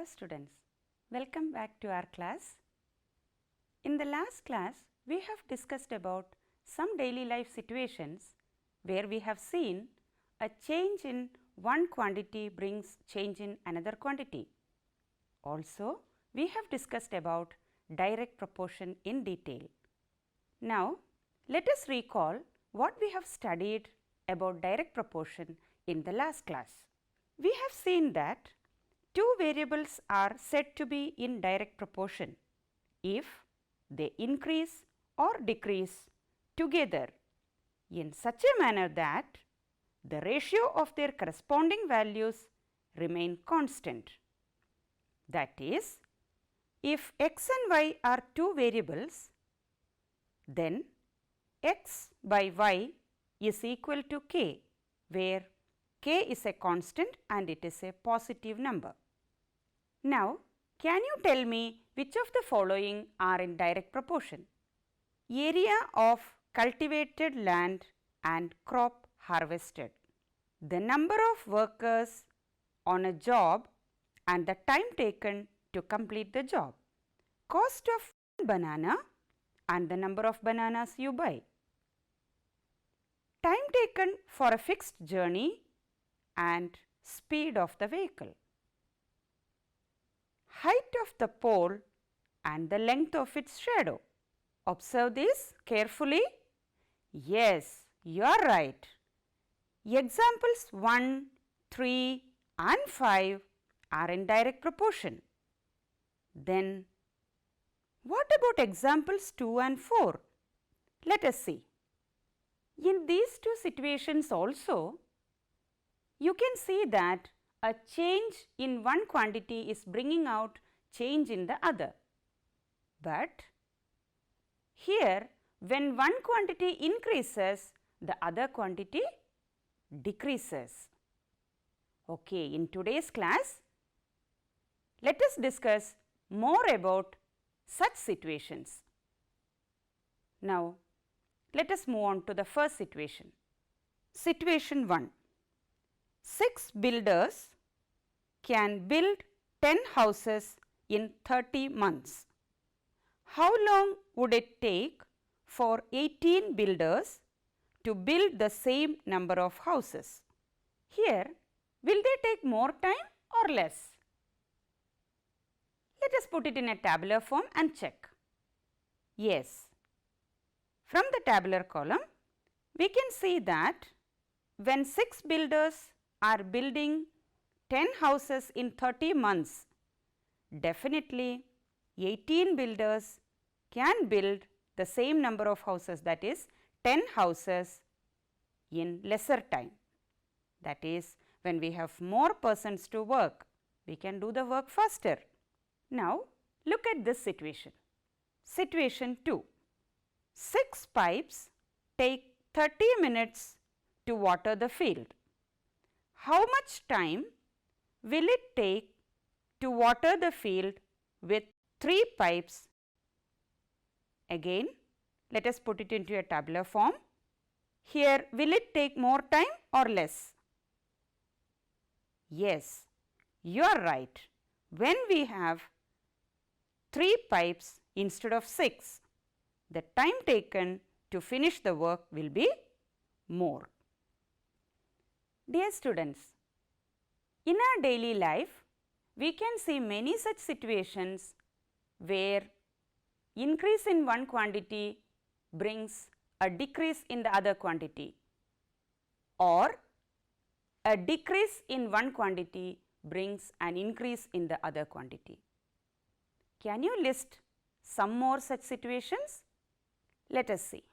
students, welcome back to our class. In the last class, we have discussed about some daily life situations where we have seen a change in one quantity brings change in another quantity. Also, we have discussed about direct proportion in detail. Now, let us recall what we have studied about direct proportion in the last class. We have seen that two variables are said to be in direct proportion if they increase or decrease together in such a manner that the ratio of their corresponding values remain constant. That is, if x and y are two variables, then x by y is equal to k, where k is a constant and it is a positive number. Now, can you tell me which of the following are in direct proportion? Area of cultivated land and crop harvested, the number of workers on a job and the time taken to complete the job, cost of one banana and the number of bananas you buy, time taken for a fixed journey and speed of the vehicle, height of the pole and the length of its shadow. Observe this carefully. Yes, you are right. Examples 1, 3 and 5 are in direct proportion. Then, what about examples 2 and 4? Let us see. In these two situations also, you can see that a change in one quantity is bringing out change in the other. But here, when one quantity increases, the other quantity decreases. Okay, in today's class, let us discuss more about such situations. Now, let us move on to the first situation. Situation 1. 6 builders can build 10 houses in 30 months. How long would it take for 18 builders to build the same number of houses? Here, will they take more time or less? Let us put it in a tabular form and check. Yes, from the tabular column, we can see that when 6 builders are building 10 houses in 30 months, definitely 18 builders can build the same number of houses, that is 10 houses in lesser time. That is, when we have more persons to work, we can do the work faster. Now, look at this situation. Situation 2. 6 pipes take 30 minutes to water the field. How much time will it take to water the field with 3 pipes? Again, let us put it into a tabular form. Here, will it take more time or less? Yes, you are right. When we have 3 pipes instead of 6, the time taken to finish the work will be more. Dear students, in our daily life, we can see many such situations where increase in one quantity brings a decrease in the other quantity, or a decrease in one quantity brings an increase in the other quantity. Can you list some more such situations? Let us see.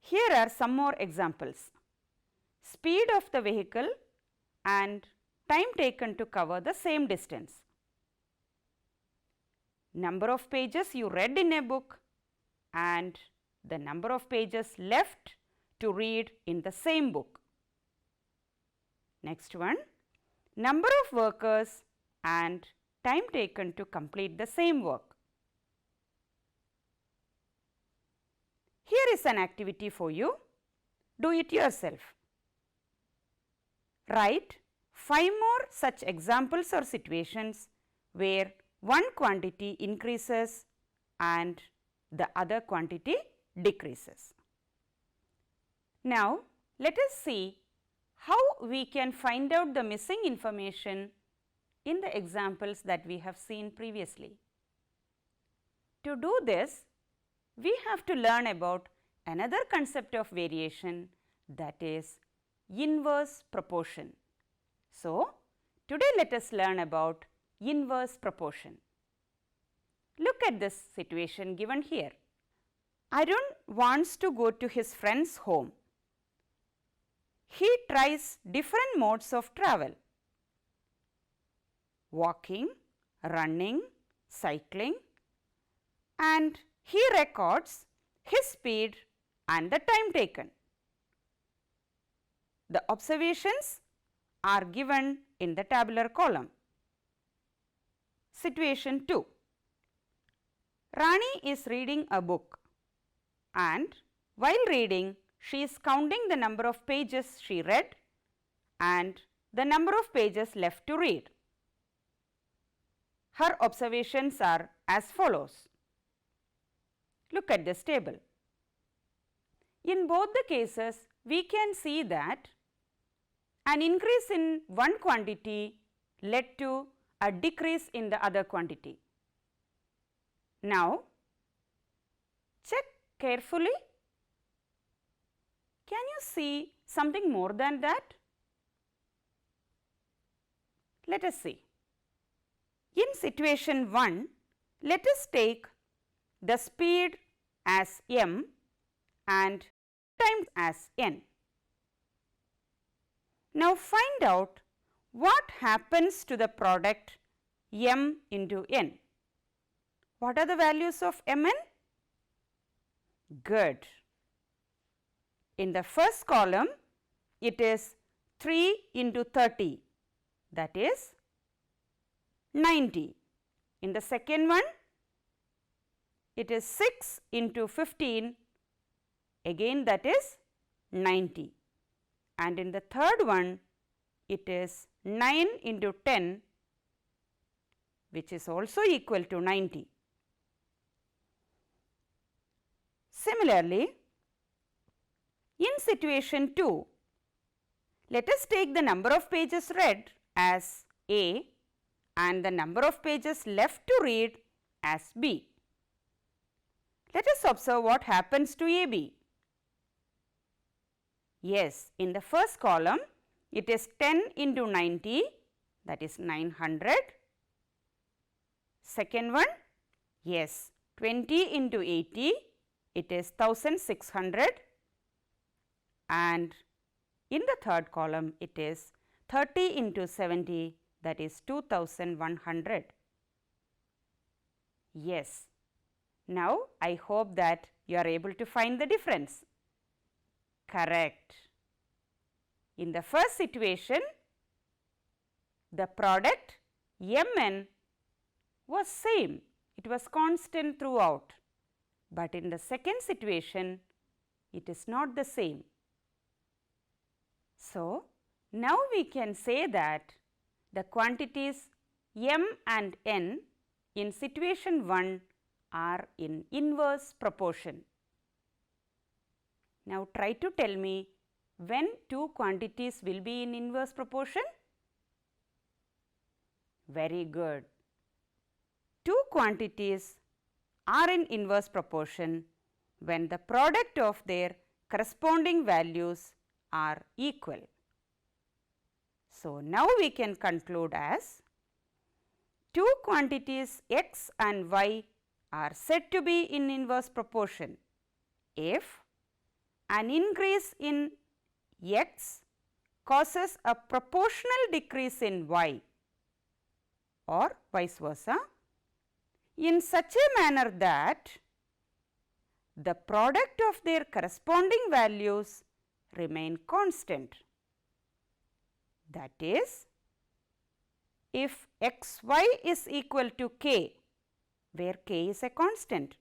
Here are some more examples. Speed of the vehicle and time taken to cover the same distance. Number of pages you read in a book and the number of pages left to read in the same book. Next one, number of workers and time taken to complete the same work. Here is an activity for you. Do it yourself. Write 5 more such examples or situations where one quantity increases and the other quantity decreases. Now, let us see how we can find out the missing information in the examples that we have seen previously. To do this, we have to learn about another concept of variation, that is inverse proportion. So, today let us learn about inverse proportion. Look at this situation given here. Arun wants to go to his friend's home. He tries different modes of travel: walking, running, cycling, and he records his speed and the time taken. The observations are given in the tabular column. Situation 2. Rani is reading a book, and while reading she is counting the number of pages she read and the number of pages left to read. Her observations are as follows. Look at this table. In both the cases, we can see that an increase in one quantity led to a decrease in the other quantity. Now, check carefully. Can you see something more than that? Let us see. In situation 1, let us take the speed as m and time as n. Now, find out what happens to the product m into n. What are the values of mn? Good. In the first column, it is 3 into 30, that is 90. In the second one, it is 6 into 15, again that is 90. And in the third one, it is 9 into 10, which is also equal to 90. Similarly, in situation 2, let us take the number of pages read as A and the number of pages left to read as B. Let us observe what happens to AB. Yes, in the first column, it is 10 into 90, that is 900. Second one, yes, 20 into 80, it is 1600. And in the third column, it is 30 into 70, that is 2100. Yes. Now, I hope that you are able to find the difference. Correct. In the first situation, the product mn was same, it was constant throughout, but in the second situation, it is not the same. So, now we can say that the quantities m and n in situation 1 are in inverse proportion. Now, try to tell me when two quantities will be in inverse proportion. Very good. Two quantities are in inverse proportion when the product of their corresponding values are equal. So, now we can conclude as two quantities x and y are said to be in inverse proportion if an increase in x causes a proportional decrease in y or vice versa in such a manner that the product of their corresponding values remain constant. That is, if x y is equal to k, where k is a constant,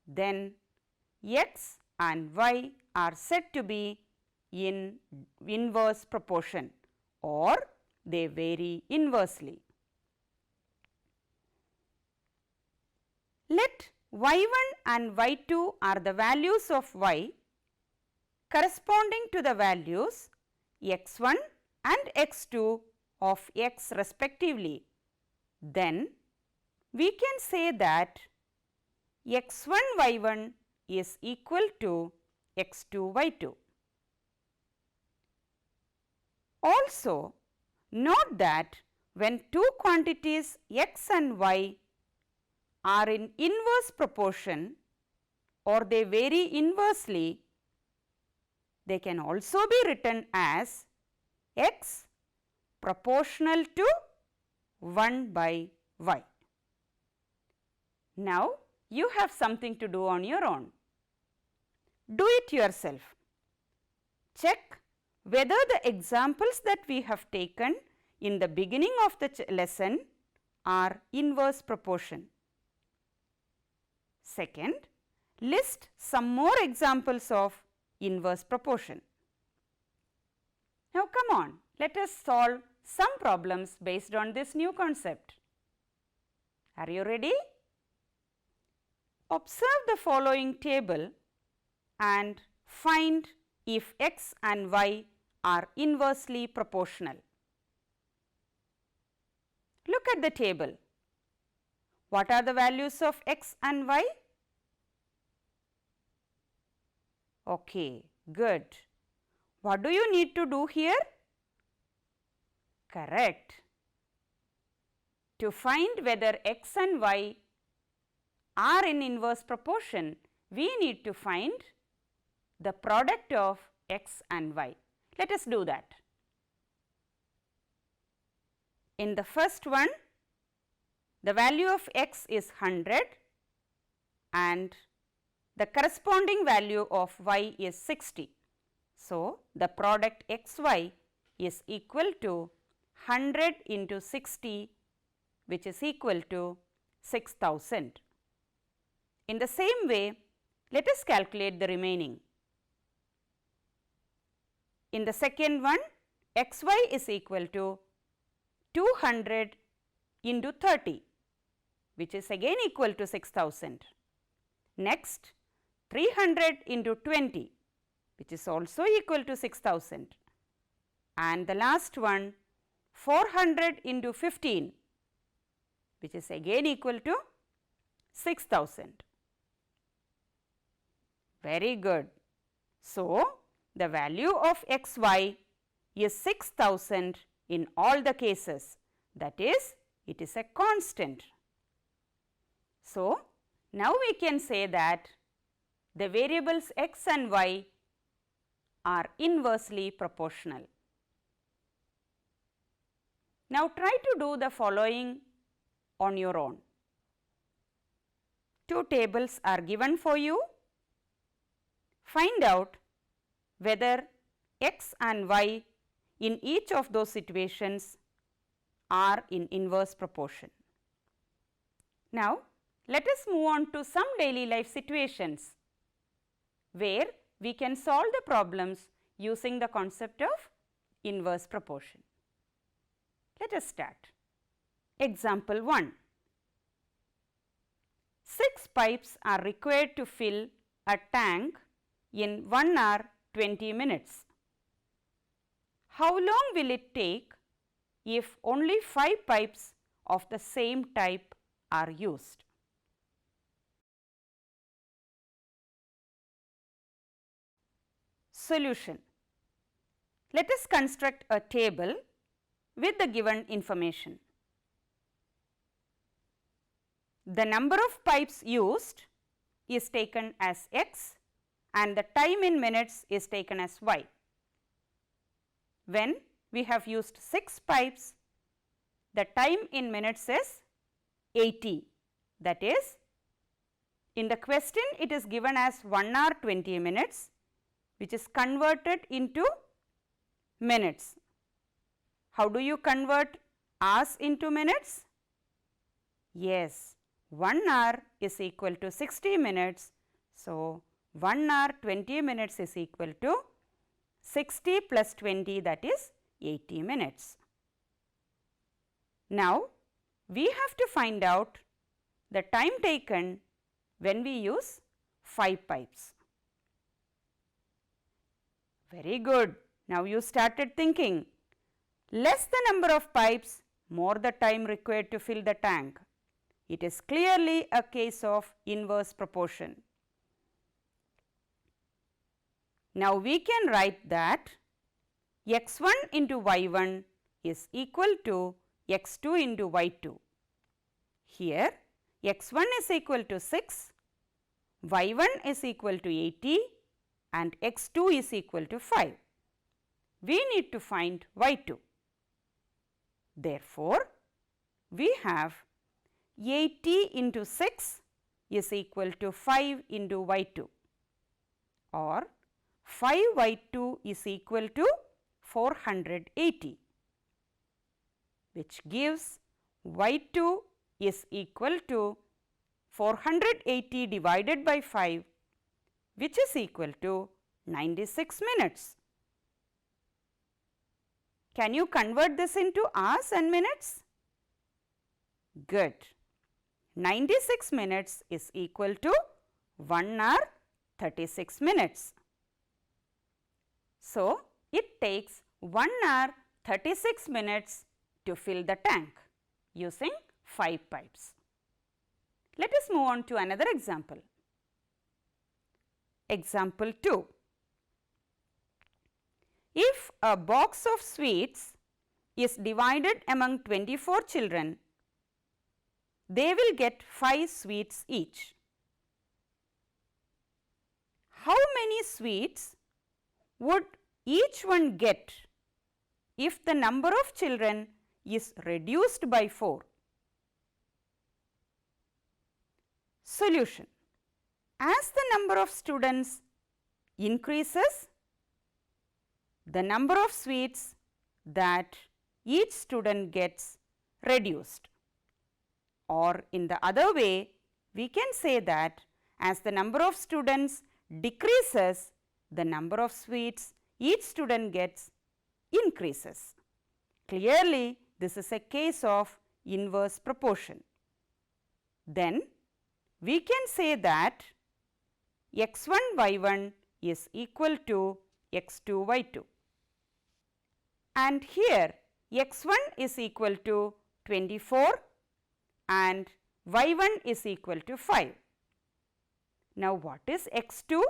then x and y are said to be in inverse proportion, or they vary inversely. Let y1 and y2 are the values of y corresponding to the values x1 and x2 of x respectively. Then we can say that x1 y1 is equal to x2 y2. Also, note that when two quantities x and y are in inverse proportion or they vary inversely, they can also be written as x proportional to 1 by y. Now, you have something to do on your own. Do it yourself. Check whether the examples that we have taken in the beginning of the lesson are inverse proportion. Second, list some more examples of inverse proportion. Now, come on, let us solve some problems based on this new concept. Are you ready? Observe the following table and find if x and y are inversely proportional. Look at the table. What are the values of x and y? Okay, good. What do you need to do here? Correct. To find whether x and y are in inverse proportion, we need to find the product of x and y. Let us do that. In the first one, the value of x is 100 and the corresponding value of y is 60. So, the product x y is equal to 100 into 60, which is equal to 6000. In the same way, let us calculate the remaining. In the second one, x y is equal to 200 into 30, which is again equal to 6000. Next, 300 into 20, which is also equal to 6000. And the last one, 400 into 15, which is again equal to 6000. Very good. So, the value of x y is 6000 in all the cases, that is, it is a constant. So, now we can say that the variables x and y are inversely proportional. Now, try to do the following on your own. Two tables are given for you. Find out whether x and y in each of those situations are in inverse proportion. Now, let us move on to some daily life situations where we can solve the problems using the concept of inverse proportion. Let us start. Example 1. 6 pipes are required to fill a tank in 1 hour 20 minutes. How long will it take if only 5 pipes of the same type are used? Solution. Let us construct a table with the given information. The number of pipes used is taken as x and the time in minutes is taken as y. When we have used 6 pipes, the time in minutes is 80. That is, in the question it is given as 1 hour 20 minutes, which is converted into minutes. How do you convert hours into minutes? Yes, 1 hour is equal to 60 minutes. So, 1 hour 20 minutes is equal to 60 plus 20, that is 80 minutes. Now, we have to find out the time taken when we use 5 pipes. Very good. Now, you started thinking, less the number of pipes, more the time required to fill the tank. It is clearly a case of inverse proportion. Now, we can write that x1 into y1 is equal to x2 into y2. Here x1 is equal to 6, y1 is equal to 80 and x2 is equal to 5. We need to find y2. Therefore, we have 80 into 6 is equal to 5 into y2, or 5y2 is equal to 480, which gives y2 is equal to 480 divided by 5, which is equal to 96 minutes. Can you convert this into hours and minutes? Good. 96 minutes is equal to 1 hour 36 minutes. So, it takes 1 hour 36 minutes to fill the tank using 5 pipes. Let us move on to another example. Example 2. If a box of sweets is divided among 24 children, they will get 5 sweets each. How many sweets would each one get if the number of children is reduced by 4? Solution. As the number of students increases, the number of sweets that each student gets reduced. Or in the other way, we can say that as the number of students decreases, the number of sweets each student gets increases. Clearly, this is a case of inverse proportion. Then, we can say that x1 y1 is equal to x2 y2. And here x1 is equal to 24 and y1 is equal to 5. Now, what is x2?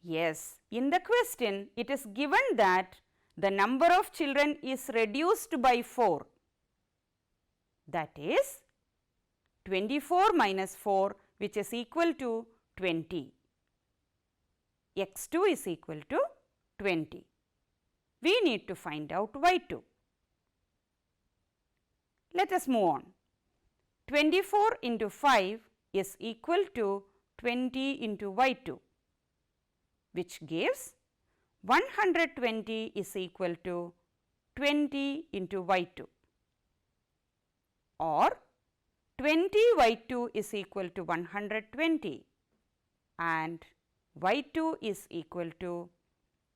Yes, in the question it is given that the number of children is reduced by 4. That is 24 minus 4, which is equal to 20. x2 is equal to 20. We need to find out y2. Let us move on. 24 into 5 is equal to 20 into y2, which gives 120 is equal to 20 into y2, or 20 y2 is equal to 120 and y2 is equal to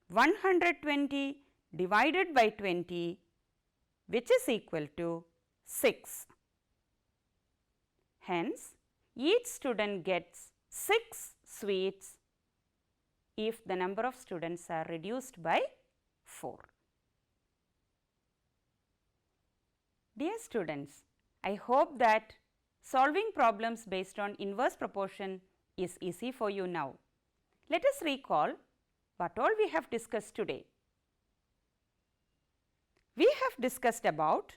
120 divided by 20, which is equal to 6. Hence, each student gets 6 sweets if the number of students are reduced by 4. Dear students, I hope that solving problems based on inverse proportion is easy for you now. Let us recall what all we have discussed today. We have discussed about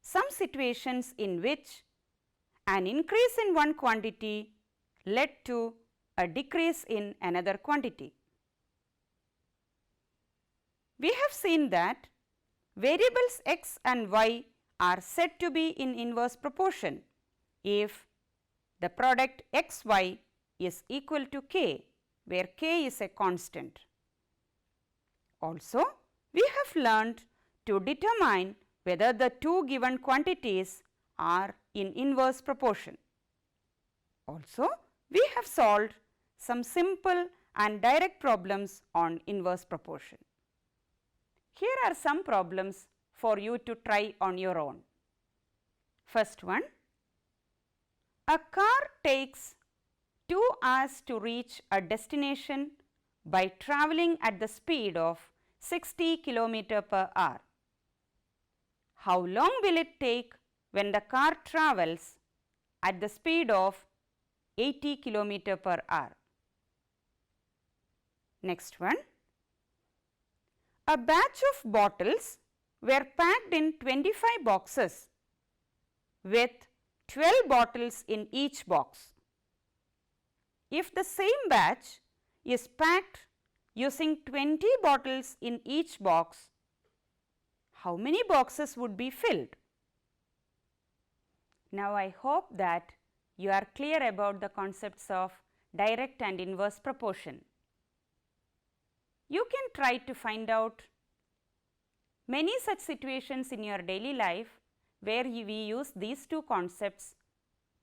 some situations in which an increase in one quantity led to a decrease in another quantity. We have seen that variables x and y are said to be in inverse proportion if the product x y is equal to k, where k is a constant. Also, we have learned to determine whether the two given quantities are in inverse proportion. Also, we have solved some simple and direct problems on inverse proportion. Here are some problems for you to try on your own. First one, a car takes 2 hours to reach a destination by travelling at the speed of 60 km per hour. How long will it take when the car travels at the speed of 80 km per hour? Next one, a batch of bottles were packed in 25 boxes with 12 bottles in each box. If the same batch is packed using 20 bottles in each box, how many boxes would be filled? Now, I hope that you are clear about the concepts of direct and inverse proportion. You can try to find out many such situations in your daily life where we use these two concepts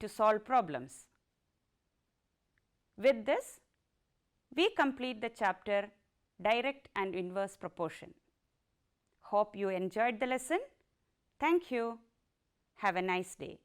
to solve problems. With this, we complete the chapter Direct and Inverse Proportion. Hope you enjoyed the lesson. Thank you. Have a nice day.